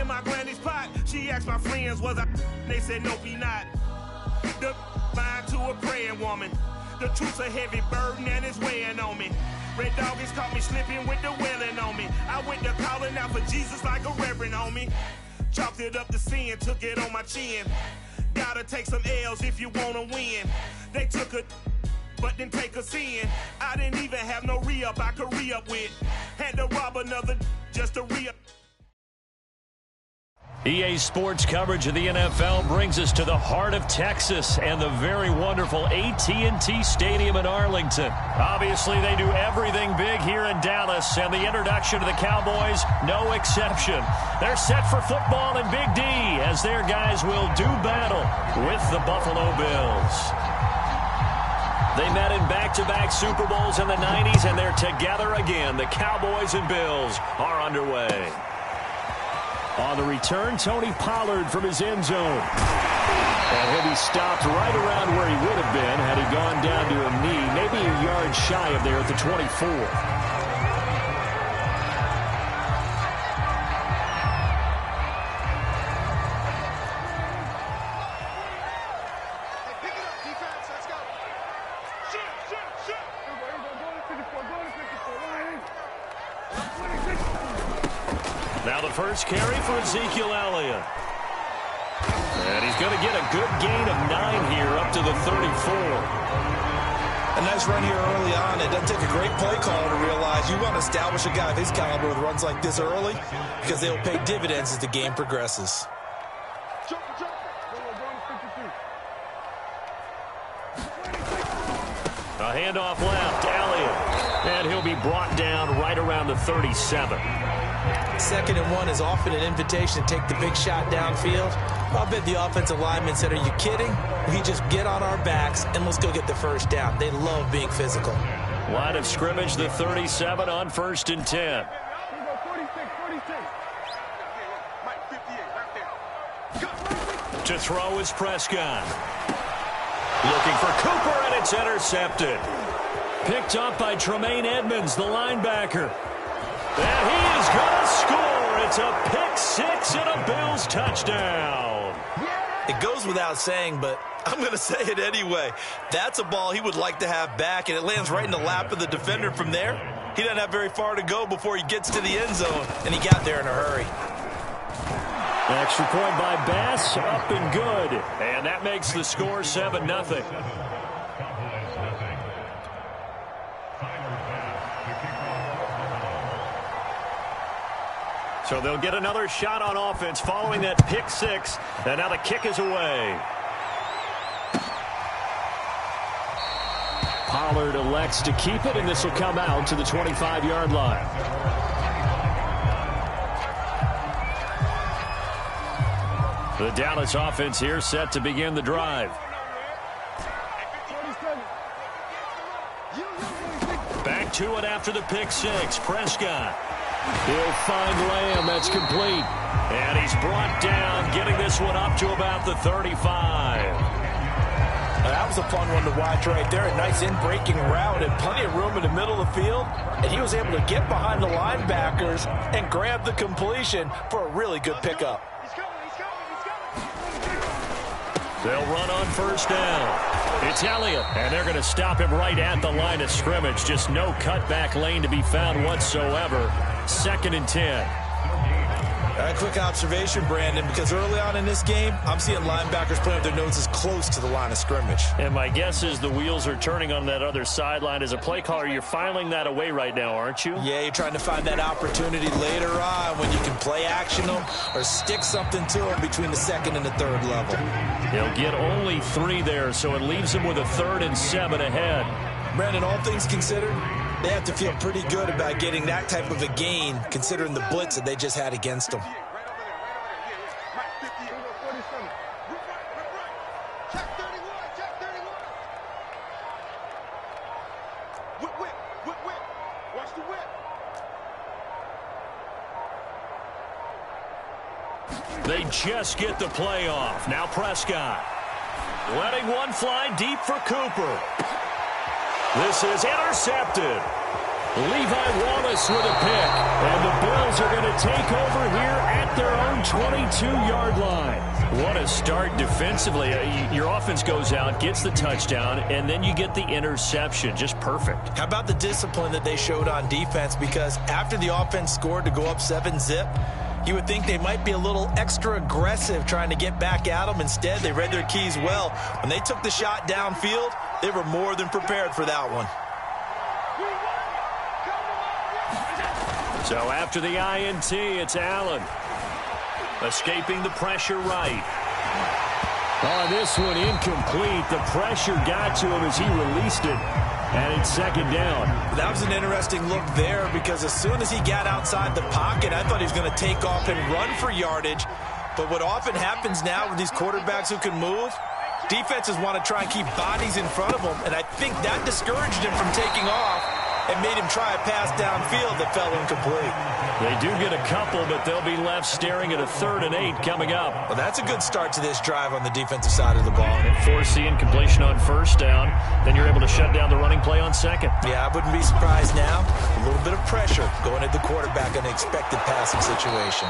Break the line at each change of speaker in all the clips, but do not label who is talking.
in my granny's pot. She asked my friends, was I? They said, nope, he not. The line to a praying woman. The truth's a heavy burden and it's weighing on me. Red dog has caught me slipping with the wailing on me. I went to calling out for Jesus like a reverend on me. Chalked it up to sin, took it on my chin. Gotta take some L's if you wanna win. They took a but didn't take us in. I didn't even have no re-up I could re-up with. Had to rob another just to re-up.
EA Sports coverage of the NFL brings us to the heart of Texas and the very wonderful AT&T Stadium in Arlington. Obviously, they do everything big here in Dallas, and the introduction to the Cowboys, no exception. They're set for football in Big D as their guys will do battle with the Buffalo Bills. They met in back-to-back Super Bowls in the 90s, and they're together again. The Cowboys and Bills are underway. On the return, Tony Pollard from his end zone. And he'll be stopped right around where he would have been had he gone down to a knee, maybe a yard shy of there at the 24. Now the first carry for Ezekiel Elliott. And he's going to get a good gain of 9 here up to the 34.
A nice run here early on. It doesn't take a great play caller to realize you want to establish a guy of his caliber with runs like this early because they'll pay dividends as the game progresses.
A handoff left, Elliott. And he'll be brought down right around the 37.
2nd and 1 is often an invitation to take the big shot downfield. I'll bet the offensive lineman said, are you kidding? We just get on our backs and let's go get the first down. They love being physical.
Line of scrimmage, the 37 on 1st and 10. To throw is Prescott. Looking for Cooper, and it's intercepted. Picked up by Tremaine Edmonds, the linebacker. And he is going to score. It's a pick six and a Bills touchdown.
It goes without saying, but I'm going to say it anyway. That's a ball he would like to have back, and it lands right in the lap of the defender from there. He doesn't have very far to go before he gets to the end zone, and he got there in a hurry.
Extra point by Bass, up and good. And that makes the score 7-0. So they'll get another shot on offense following that pick six. And now the kick is away. Pollard elects to keep it, and this will come out to the 25-yard line. The Dallas offense here set to begin the drive. Back to it after the pick six. Prescott. He'll find Lamb. That's complete. And he's brought down, getting this one up to about the 35.
That was a fun one to watch right there. A nice in-breaking route and plenty of room in the middle of the field. And he was able to get behind the linebackers and grab the completion for a really good pickup.
They'll run on first down. It's Elliott, and they're going to stop him right at the line of scrimmage. Just no cutback lane to be found whatsoever. 2nd and 10.
A quick observation, Brandon, because early on in this game, I'm seeing linebackers playing with their noses close to the line of scrimmage.
And my guess is the wheels are turning on that other sideline. As a play caller, you're filing that away right now, aren't you?
Yeah, you're trying to find that opportunity later on when you can play action them or stick something to them between the 2nd and the 3rd level.
He'll get only 3 there, so it leaves him with a 3rd and 7 ahead.
Brandon, all things considered, they have to feel pretty good about getting that type of a gain, considering the blitz that they just had against them.
They just get the play off. Now Prescott. Letting one fly deep for Cooper. This is intercepted. Levi Wallace with a pick. And the Bills are going to take over here at their own 22-yard line. What a start defensively. Your offense goes out, gets the touchdown, and then you get the interception. Just perfect.
How about the discipline that they showed on defense? Because after the offense scored to go up 7-zip, you would think they might be a little extra aggressive trying to get back at them. Instead, they read their keys well. When they took the shot downfield, they were more than prepared for that one.
So after the INT, it's Allen. Escaping the pressure right. On this one, incomplete. The pressure got to him as he released it. And it's second down.
That was an interesting look there because as soon as he got outside the pocket, I thought he was going to take off and run for yardage. But what often happens now with these quarterbacks who can move, defenses want to try and keep bodies in front of them. And I think that discouraged him from taking off and made him try a pass downfield that fell incomplete.
They do get a couple, but they'll be left staring at a 3rd and 8 coming up.
Well, that's a good start to this drive on the defensive side of the ball.
Force the incompletion on 1st down. Then you're able to shut down the running play on 2nd.
Yeah, I wouldn't be surprised now. A little bit of pressure going at the quarterback in an expected passing situation.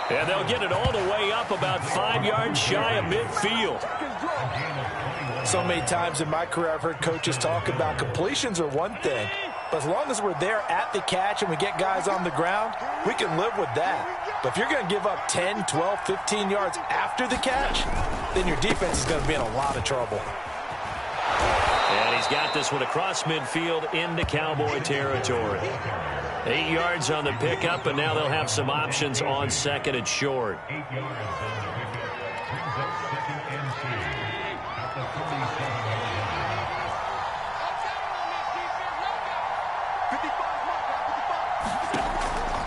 And they'll get it all the way up about 5 yards shy of midfield.
So many times in my career I've heard coaches talk about completions are one thing. But as long as we're there at the catch and we get guys on the ground, we can live with that. But if you're going to give up 10, 12, 15 yards after the catch, then your defense is going to be in a lot of trouble.
And he's got this one across midfield into Cowboy territory. 8 yards on the pickup, and now they'll have some options on 2nd and short.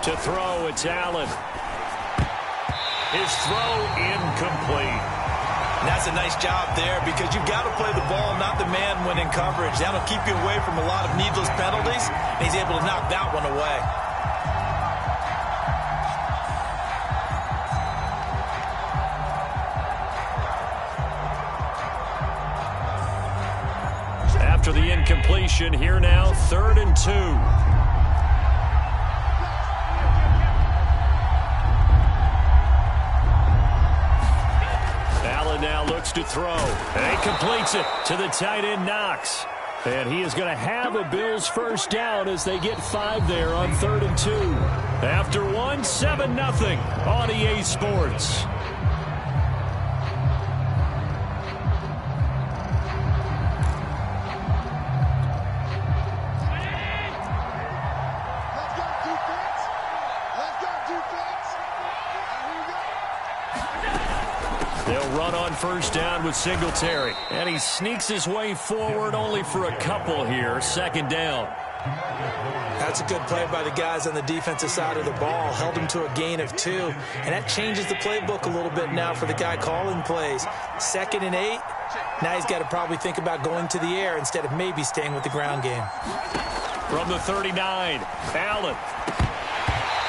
To throw, it's Allen. His throw incomplete.
And that's a nice job there because you've got to play the ball, not the man when in coverage. That'll keep you away from a lot of needless penalties, and he's able to knock that one away.
After the incompletion, here now, 3rd and 2. Now looks to throw. And he completes it to the tight end, Knox. And he is going to have a Bills 1st down as they get 5 there on 3rd and 2. After 1, 7-0 on EA Sports. They'll run on 1st down with Singletary. And he sneaks his way forward only for a couple here. 2nd down.
That's a good play by the guys on the defensive side of the ball. Held him to a gain of 2. And that changes the playbook a little bit now for the guy calling plays. 2nd and 8. Now he's got to probably think about going to the air instead of maybe staying with the ground game.
From the 39, Allen.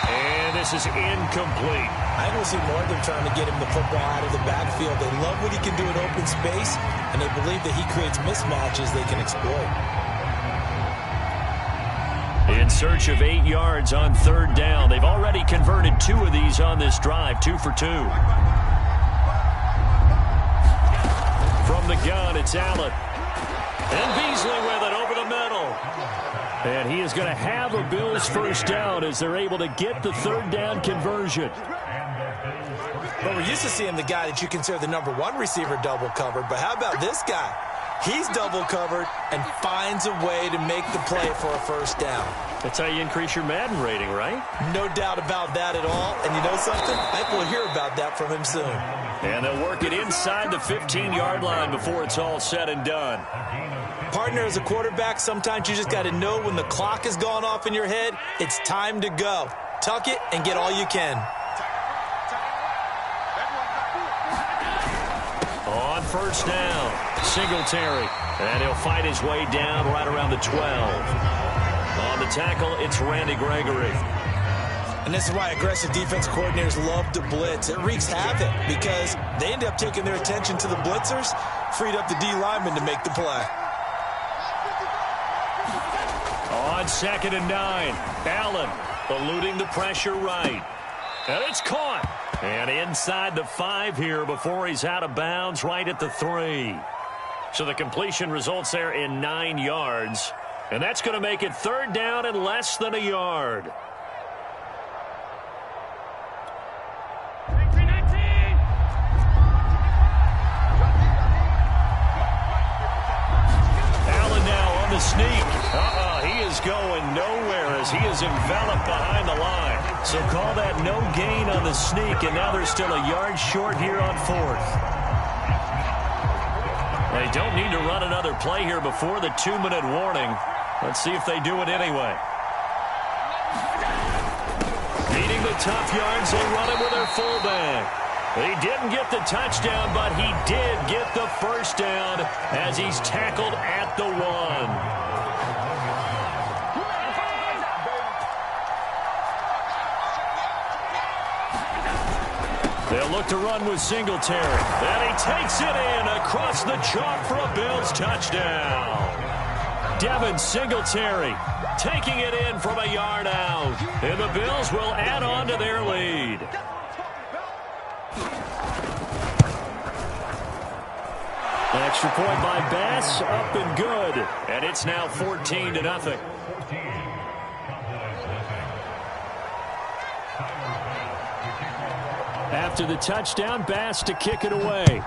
And this is incomplete.
I don't see more of them trying to get him the football out of the backfield. They love what he can do in open space, and they believe that he creates mismatches they can exploit.
In search of 8 yards on 3rd down. They've already converted 2 of these on this drive, 2 for 2. From the gun, it's Allen. And Beasley with it over the middle. And he is going to have a Bills 1st down as they're able to get the 3rd down conversion.
Well, we're used to seeing the guy that you consider the #1 receiver double covered, but how about this guy? He's double covered and finds a way to make the play for a 1st down.
That's how you increase your Madden rating, right?
No doubt about that at all. And you know something? I think we'll hear about that from him soon.
And they'll work it inside the 15-yard line before it's all said and done.
Partner, as a quarterback, sometimes you just got to know when the clock has gone off in your head, it's time to go. Tuck it and get all you can.
On 1st down, Singletary. And he'll fight his way down right around the 12. On the tackle, it's Randy Gregory.
And this is why aggressive defense coordinators love to blitz. It wreaks havoc because they end up taking their attention to the blitzers, freed up the D lineman to make the play.
On On 2nd and 9, Allen eluding the pressure right. And it's caught. And inside the 5 here before he's out of bounds right at the 3. So the completion results there in 9 yards. And that's going to make it 3rd down and less than a yard. Allen now on the sneak. He is going nowhere as he is enveloped behind the line. So call that no gain on the sneak, and now they're still a yard short here on 4th. They don't need to run another play here before the 2-minute warning. Let's see if they do it anyway. Needing the tough yards, they run it with their fullback. He didn't get the touchdown, but he did get the first down as he's tackled at the 1. They'll look to run with Singletary. And he takes it in across the chalk for a Bills touchdown. Devin Singletary taking it in from a yard out. And the Bills will add on to their lead. Extra point by Bass, up and good. And it's now 14-0. After the touchdown, Bass to kick it away.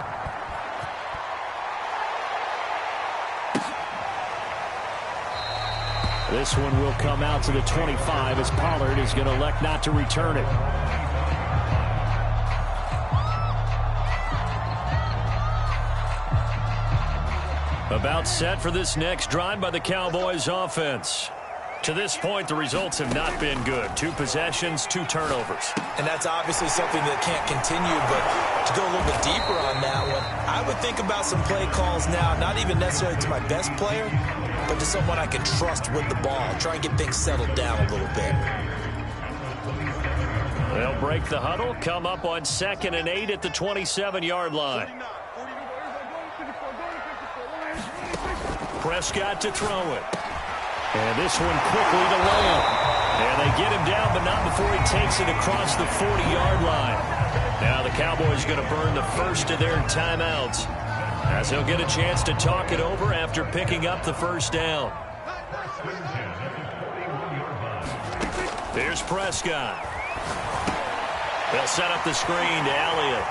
This one will come out to the 25 as Pollard is going to elect not to return it. About set for this next drive by the Cowboys offense. To this point, the results have not been good. 2 possessions, 2 turnovers.
And that's obviously something that can't continue, but to go a little bit deeper on that one, I would think about some play calls now, not even necessarily to my best player, but to someone I can trust with the ball. Try and get things settled down a little bit.
They'll break the huddle, come up on 2nd and 8 at the 27-yard line. Prescott to throw it. And this one quickly to Lamb. And they get him down, but not before he takes it across the 40-yard line. Now the Cowboys going to burn the first of their timeouts, as he'll get a chance to talk it over after picking up the first down. There's Prescott. They'll set up the screen to Elliott.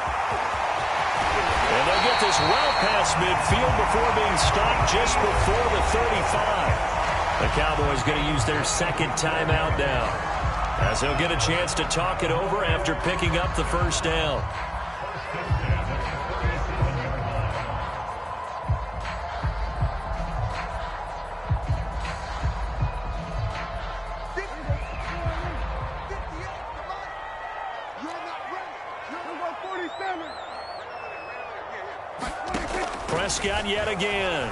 And they'll get this well past midfield before being stopped just before the 35. The Cowboys going to use their 2nd timeout now, as they'll get a chance to talk it over after picking up the first down. Prescott yet again.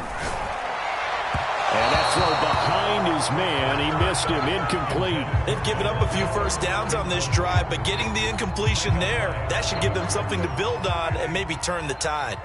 And that throw behind his man, he missed him, incomplete.
They've given up a few first downs on this drive, but getting the incompletion there, that should give them something to build on and maybe turn the tide.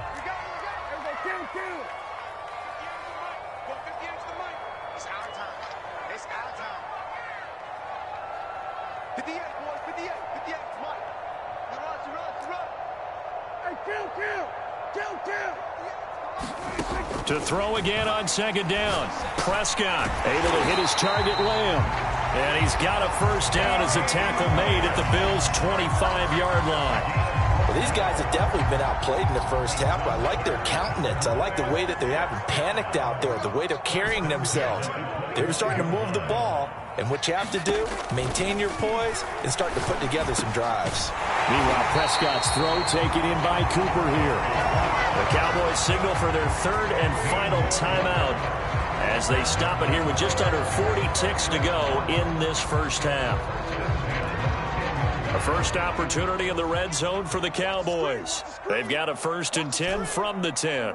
To throw again on 2nd down. Prescott able to hit his target, Lamb. And he's got a first down as a tackle made at the Bills' 25-yard line.
Well, these guys have definitely been outplayed in the first half, but I like their countenance. I like the way that they haven't panicked out there, the way they're carrying themselves. They're starting to move the ball, and what you have to do, maintain your poise and start to put together some drives.
Meanwhile, Prescott's throw taken in by Cooper here. The Cowboys signal for their 3rd and final timeout as they stop it here with just under 40 ticks to go in this first half. A first opportunity in the red zone for the Cowboys. They've got a 1st and 10 from the 10.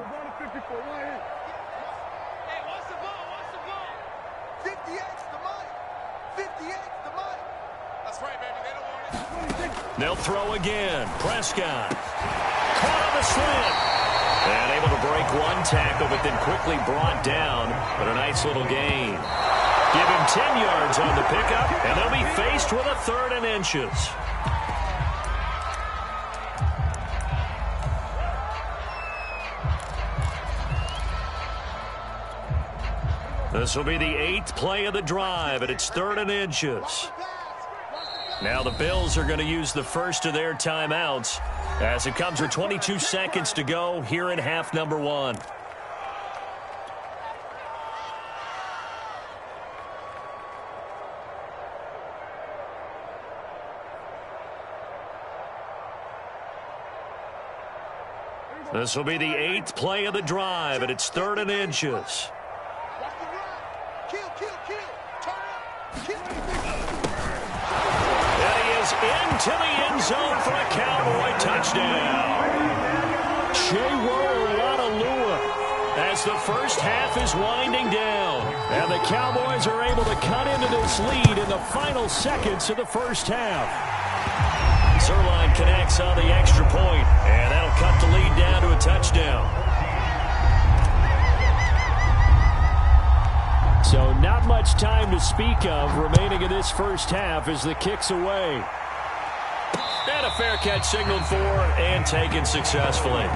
They'll throw again. Prescott caught on the slant. And able to break one tackle, but then quickly brought down. But a nice little gain. Give him 10 yards on the pickup, and they'll be faced with a 3rd and inches. This will be the 8th play of the drive, and it's 3rd and inches. Now the Bills are going to use the first of their timeouts as it comes with 22 seconds to go here in half number 1. This will be the 8th play of the drive, and it's 3rd and inches. And he is into the end zone for a Cowboy touchdown. As the first half is winding down, and the Cowboys are able to cut into this lead in the final seconds of the first half. Zerline connects on the extra point, and that'll cut the lead down to a touchdown. So not much time to speak of remaining in this first half as the kick's away. And a fair catch signaled for and taken successfully.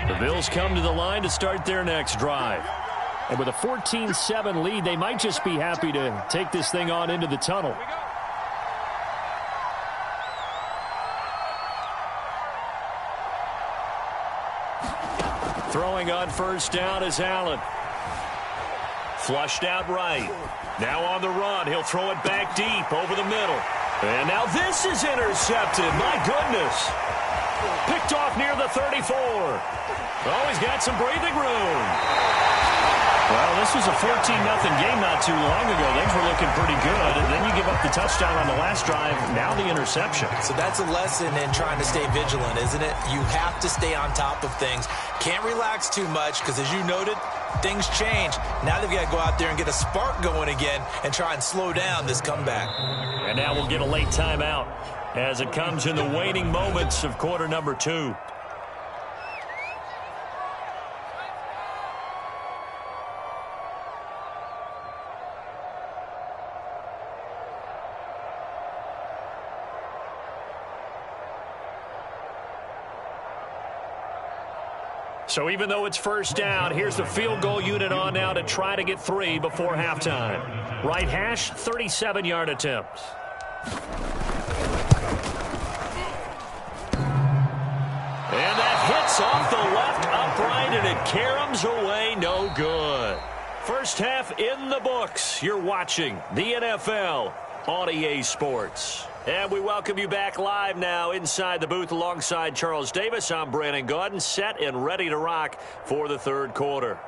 The Bills come to the line to start their next drive. And with a 14-7 lead, they might just be happy to take this thing on into the tunnel. Throwing on first down is Allen. Flushed out right. Now on the run. He'll throw it back deep over the middle. And now this is intercepted. My goodness. Picked off near the 34. Oh, he's got some breathing room. Well, this was a 14-0 game not too long ago. Things were looking pretty good. And then you give up the touchdown on the last drive. Now the interception.
So that's a lesson in trying to stay vigilant, isn't it? You have to stay on top of things. Can't relax too much because, as you noted, things change. Now they've got to go out there and get a spark going again and try and slow down this comeback.
And now we'll get a late timeout as it comes in the waning moments of quarter number 2. So even though it's first down, here's the field goal unit on now to try to get 3 before halftime. Right hash, 37-yard attempt. And that hits off the left upright, and it caroms away, no good. First half in the books. You're watching the NFL on EA Sports. And we welcome you back live now inside the booth alongside Charles Davis. I'm Brandon Gaudin, set and ready to rock for the third quarter.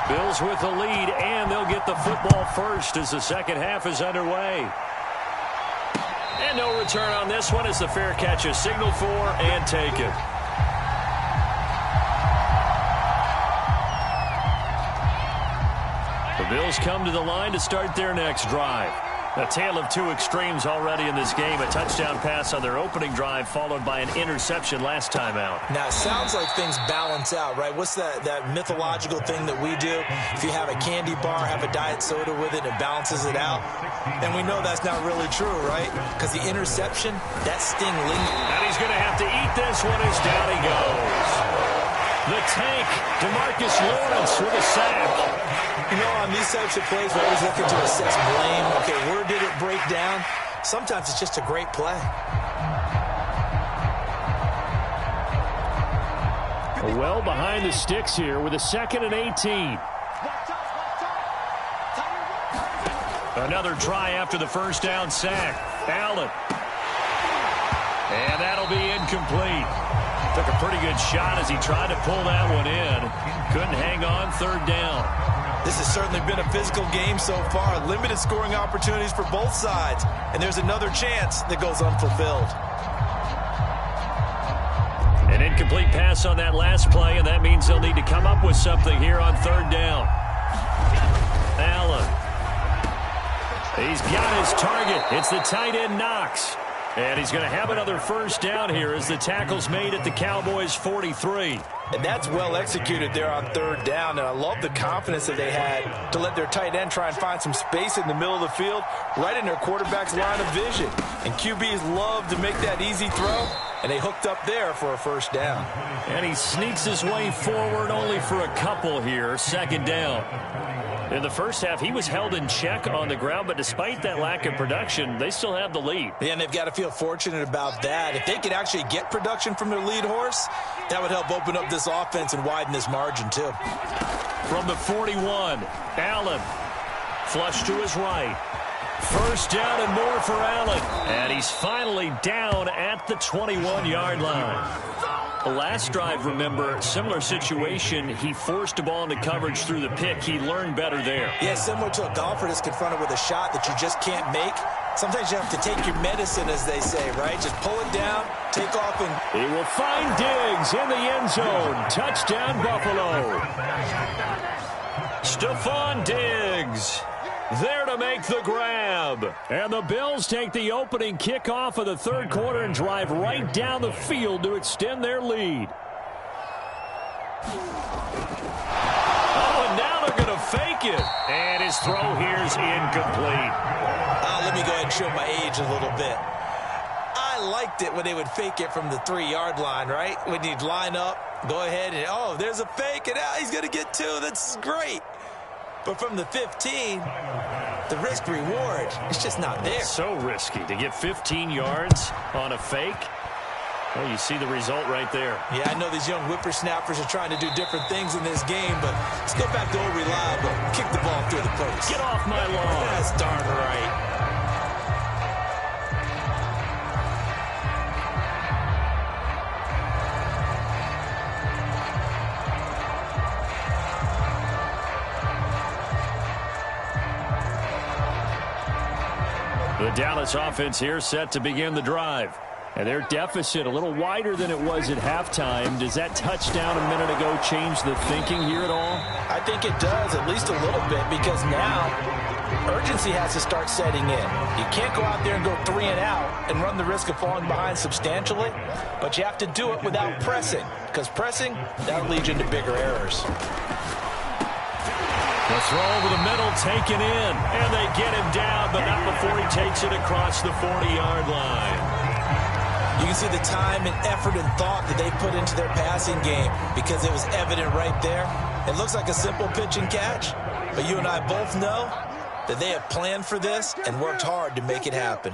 Bills with the lead, and they'll get the football first as the second half is underway. And no return on this one as the fair catch is signaled for and taken. The Bills come to the line to start their next drive. A tale of two extremes already in this game. A touchdown pass on their opening drive followed by an interception last time out.
Now, it sounds like things balance out, right? What's that mythological thing that we do? If you have a candy bar, have a diet soda with it, it balances it out. And we know that's not really true, right? Because the interception, that sting lingers.
And he's going to have to eat this one as down he goes. The tank, DeMarcus Lawrence with a sack.
You know, on these types of plays, we're always looking to assess blame. Okay, where did it break down? Sometimes it's just a great play.
Well behind the sticks here with a 2nd and 18. Another try after the first down sack. Allen. And that'll be incomplete. Took a pretty good shot as he tried to pull that one in. Couldn't hang on, third down.
This has certainly been a physical game so far. Limited scoring opportunities for both sides. And there's another chance that goes unfulfilled.
Incomplete pass on that last play, and that means they'll need to come up with something here on third down. Allen. He's got his target. It's the tight end, Knox. And he's going to have another first down here as the tackle's made at the Cowboys' 43.
And that's well executed there on third down. And I love the confidence that they had to let their tight end try and find some space in the middle of the field, right in their quarterback's line of vision. And QBs love to make that easy throw, and they hooked up there for a first down.
And he sneaks his way forward only for a couple here, second down. In the first half, he was held in check on the ground, but despite that lack of production, they still have the lead.
Yeah, and they've got to feel fortunate about that. If they could actually get production from their lead horse, that would help open up this offense and widen this margin, too.
From the 41, Allen. Flush to his right. First down and more for Allen. And he's finally down at the 21-yard line. The last drive, remember, similar situation. He forced a ball into coverage through the pick. He learned better there.
Yeah, similar to a golfer that's confronted with a shot that you just can't make. Sometimes you have to take your medicine, as they say, right? Just pull it down, take off, and...
He will find Diggs in the end zone. Touchdown, Buffalo. Stephon Diggs there to make the grab. And the Bills take the opening kickoff of the third quarter and drive right down the field to extend their lead. Oh, and now they're going to fake it. And his throw here is incomplete.
Let me go ahead and show my age a little bit. I liked it when they would fake it from the 3-yard line, right? When you'd line up, go ahead and, oh, there's a fake, and he's going to get two. That's great. But from the 15, the risk-reward is just not there.
So risky to get 15 yards on a fake. Well, you see the result right there.
Yeah, I know these young whippersnappers are trying to do different things in this game, but let's go back to old reliable. Kick the ball through the post.
Get off my lawn.
That's darn right.
The Dallas offense here set to begin the drive. And their deficit a little wider than it was at halftime. Does that touchdown a minute ago change the thinking here at all?
I think it does, at least a little bit, because now urgency has to start setting in. You can't go out there and go 3 and out and run the risk of falling behind substantially, but you have to do it without pressing, because pressing, that'll lead you into bigger errors.
The throw over the middle taken in, and they get him down, but not before he takes it across the 40-yard line.
You can see the time and effort and thought that they put into their passing game because it was evident right there. It looks like a simple pitch and catch, but you and I both know that they have planned for this and worked hard to make it happen.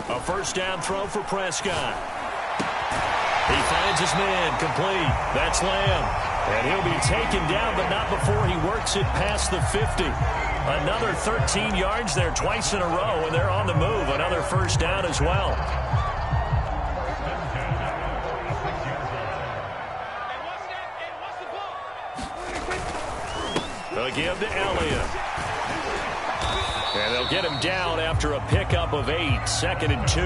A first down throw for Prescott. He finds his man, complete. That's Lamb. And he'll be taken down, but not before he works it past the 50. Another 13 yards there twice in a row, and they're on the move. Another first down as well. They'll give to Elliott. And they'll get him down after a pickup of 8, 2nd and 2.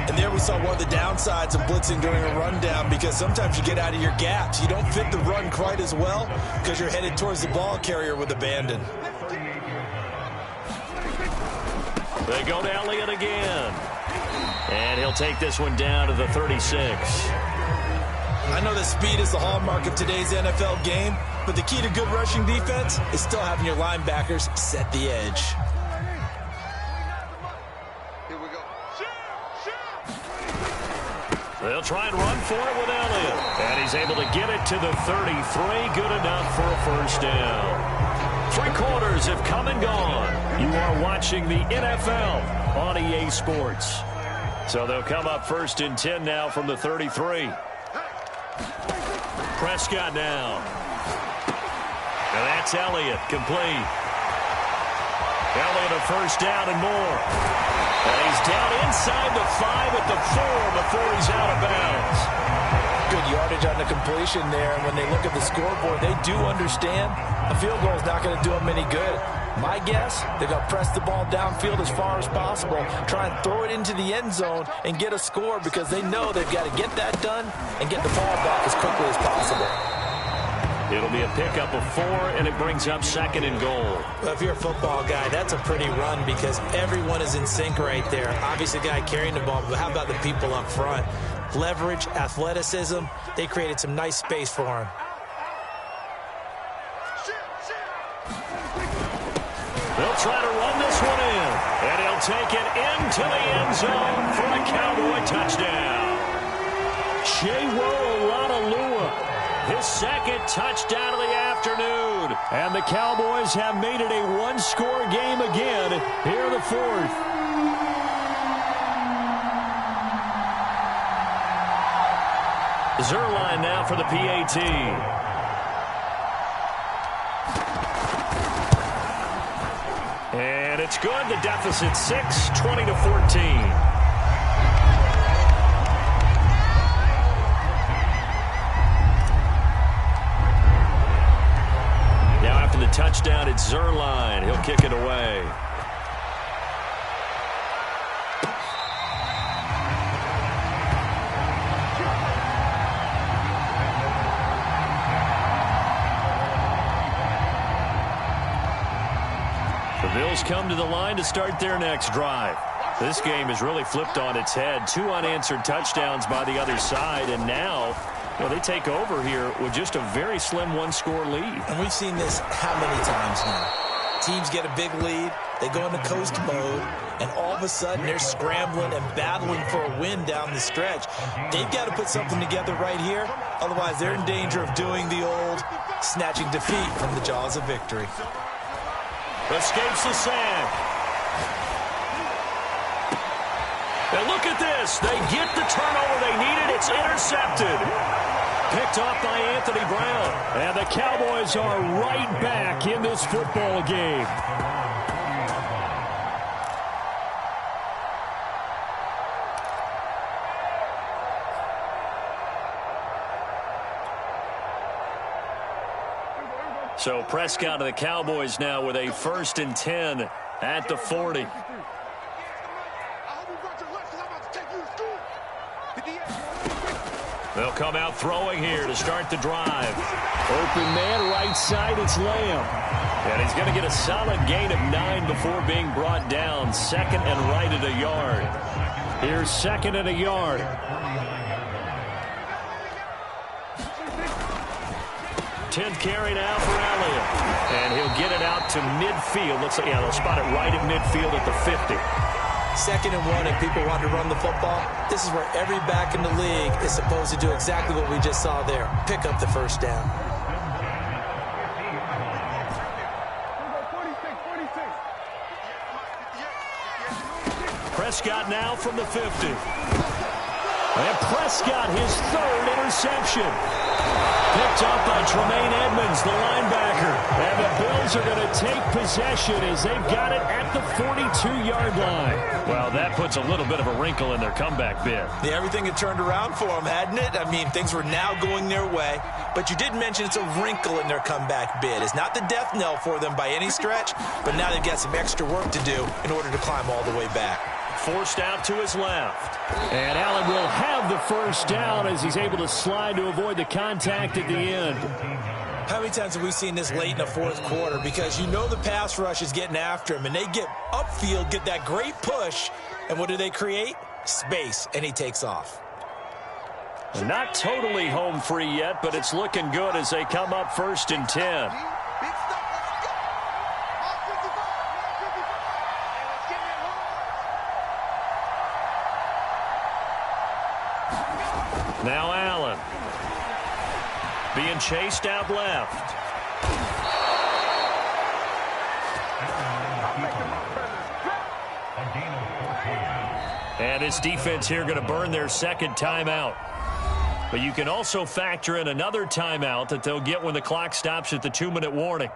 And there we saw one of the downsides of blitzing during a rundown, because sometimes you get out of your gaps. You don't fit the run quite as well because you're headed towards the ball carrier with abandon.
They go to Elliott again. And he'll take this one down to the 36.
I know that speed is the hallmark of today's NFL game, but the key to good rushing defense is still having your linebackers set the edge.
They'll try and run for it with Elliott. And he's able to get it to the 33. Good enough for a first down. 3 quarters have come and gone. You are watching the NFL on EA Sports. So they'll come up 1st and 10 now from the 33. Prescott now. And that's Elliott, complete. Elliott a first down and more. And he's down inside the 5 at the 4 before he's out of bounds.
Good yardage on the completion there. And when they look at the scoreboard, they do understand a field goal is not going to do them any good. My guess, they're going to press the ball downfield as far as possible, try and throw it into the end zone and get a score because they know they've got to get that done and get the ball back as quickly as possible.
It'll be a pickup of 4, and it brings up 2nd and goal.
Well, if you're a football guy, that's a pretty run because everyone is in sync right there. Obviously, the guy carrying the ball, but how about the people up front? Leverage, athleticism, they created some nice space for him.
They'll try to run this one in, and he'll take it into the end zone for a Cowboy touchdown. His 2nd touchdown of the afternoon. And the Cowboys have made it a one-score game again here in the 4th. Zuerlein now for the PAT. And it's good. The deficit 6, 20-14. The touchdown, it's Zuerlein. He'll kick it away. The Bills come to the line to start their next drive. This game is really flipped on its head. 2 unanswered touchdowns by the other side, and now they take over here with just a very slim one-score lead.
And we've seen this how many times now? Teams get a big lead, they go into coast mode, and all of a sudden they're scrambling and battling for a win down the stretch. They've got to put something together right here, otherwise they're in danger of doing the old snatching defeat from the jaws of victory.
Escapes the sack. And look at this. They get the turnover they needed. It's intercepted. Picked off by Anthony Brown. And the Cowboys are right back in this football game. So Prescott of the Cowboys now with a 1st and 10 at the 40. They'll come out throwing here to start the drive. Open man, right side, it's Lamb. And he's going to get a solid gain of 9 before being brought down. 2nd and right at a yard. Here's 2nd and a yard. Tenth carry now for Elliott. And he'll get it out to midfield. Looks like, they'll spot it right at midfield at the 50.
2nd and 1, and people want to run the football. This is where every back in the league is supposed to do exactly what we just saw there. Pick up the 1st down.
Prescott now from the 50. And Prescott, his 3rd interception. Picked up by Tremaine Edmonds, the linebacker. And the Bills are going to take possession as they've got it at the 42-yard line. Well, that puts a little bit of a wrinkle in their comeback bid.
Yeah, everything had turned around for them, hadn't it? I mean, things were now going their way. But you did mention it's a wrinkle in their comeback bid. It's not the death knell for them by any stretch, but now they've got some extra work to do in order to climb all the way back.
Forced out to his left. And Allen will have the 1st down as he's able to slide to avoid the contact at the end.
How many times have we seen this late in the 4th quarter? Because you know the pass rush is getting after him, and they get upfield, get that great push, and what do they create? Space, and he takes off.
Not totally home free yet, but it's looking good as they come up 1st and 10. Now Allen. Being chased out left. And his defense here going to burn their 2nd timeout. But you can also factor in another timeout that they'll get when the clock stops at the 2-minute warning.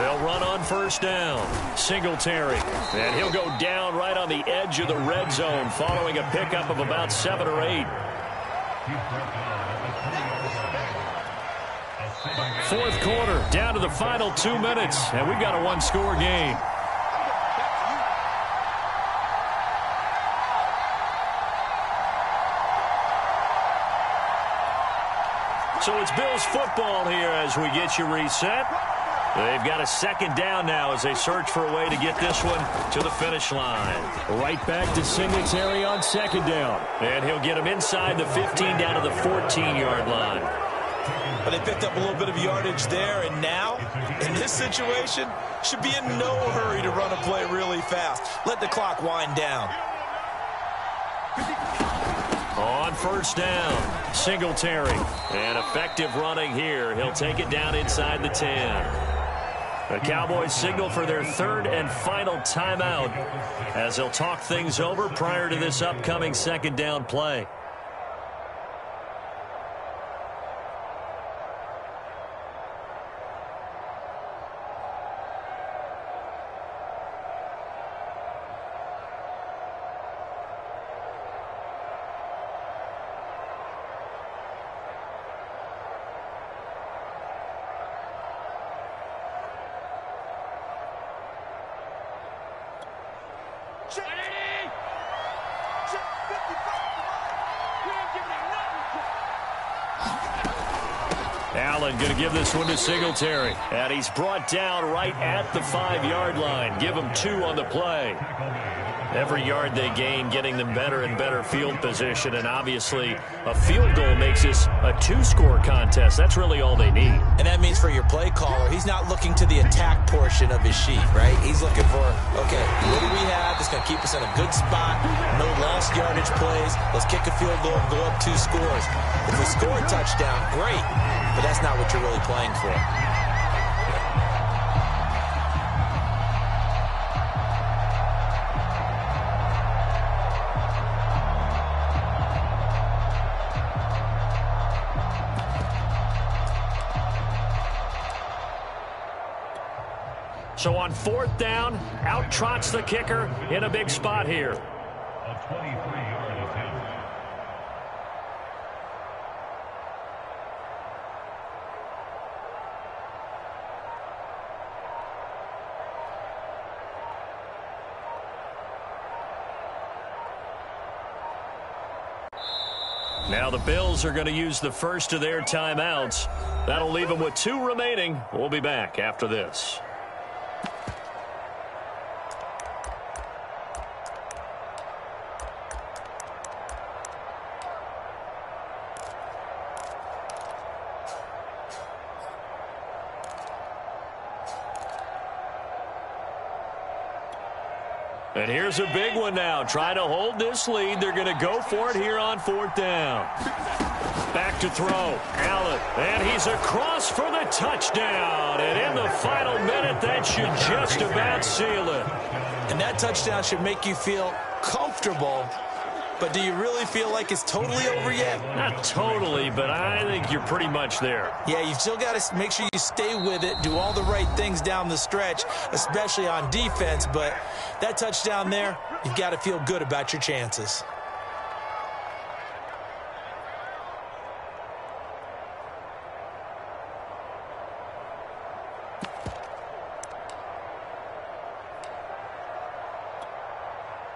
They'll run on first down. Singletary. And he'll go down right on the edge of the red zone following a pickup of about 7 or 8. Fourth quarter, down to the final 2 minutes, and we've got a one-score game. So it's Bills football here as we get you reset. They've got a second down now as they search for a way to get this one to the finish line. Right back to Singletary on second down. And he'll get him inside the 15 down to the 14-yard line.
But they picked up a little bit of yardage there, and now, in this situation, should be in no hurry to run a play really fast. Let the clock wind down.
On first down, Singletary. And effective running here. He'll take it down inside the 10. The Cowboys signal for their third and final timeout as they'll talk things over prior to this upcoming second down play. Allen going to give this one to Singletary. And he's brought down right at the 5-yard line. Give him 2 on the play. Every yard they gain, getting them better and better field position. And obviously, a field goal makes this a 2-score contest. That's really all they need.
And that means for your play caller, he's not looking to the attack portion of his sheet, right? He's looking for, okay, what do we have that's going to keep us in a good spot? No lost yardage plays. Let's kick a field goal and go up 2 scores. If we score a touchdown, great. But that's not what you're really playing for.
So on fourth down, out trots the kicker in a big spot here.
A 23-yard attempt.
Now the Bills are going to use the first of their timeouts. That'll leave them with 2 remaining. We'll be back after this. And here's a big one now. Trying to hold this lead. They're going to go for it here on fourth down. Back to throw. Allen. And he's across for the touchdown. And in the final minute, that should just about seal it.
And that touchdown should make you feel comfortable. But do you really feel like it's totally over yet?
Not totally, but I think you're pretty much there.
Yeah, you've still got to make sure you stay with it, do all the right things down the stretch, especially on defense. But that touchdown there, you've got to feel good about your chances.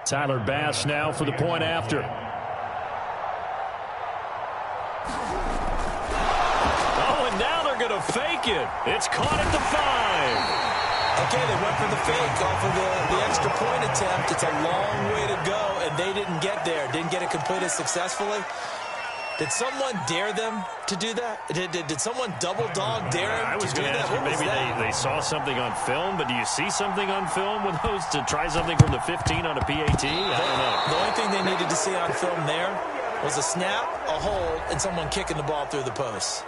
Tyler Bass now for the point after. Oh, and now they're going to fake it. It's caught at the 5.
Okay, they went for the fake off of the extra point attempt. It's a long way to go, and they didn't get there. Didn't get it completed successfully. Did someone dare them to do that? Did someone double dog dare them to do that?
I was going to ask you, maybe they saw something on film, but do you see something on film with those to try something from the 15 on a PAT? I don't know.
The only thing they needed to see on film there was a snap, a hold, and someone kicking the ball through the post.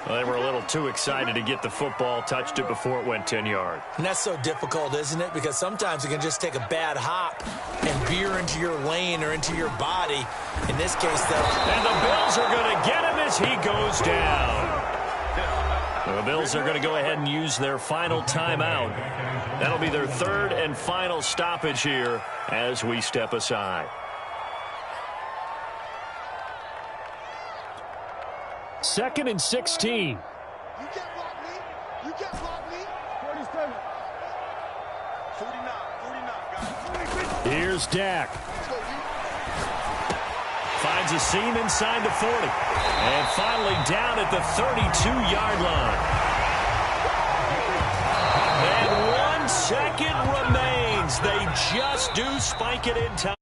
Well, they were a little too excited to get the football, touched it before it went 10 yards.
And that's so difficult, isn't it? Because sometimes you can just take a bad hop and veer into your lane or into your body. In this case, though.
And the Bills are going to get him as he goes down. The Bills are going to go ahead and use their final timeout. That'll be their third and final stoppage here as we step aside. Second and 16.
You can't block me. You can't block me. 47. 49, guys.
Here's Dak. Finds a seam inside the 40. And finally down at the 32-yard line. And 1 second remains. They just do spike it in time.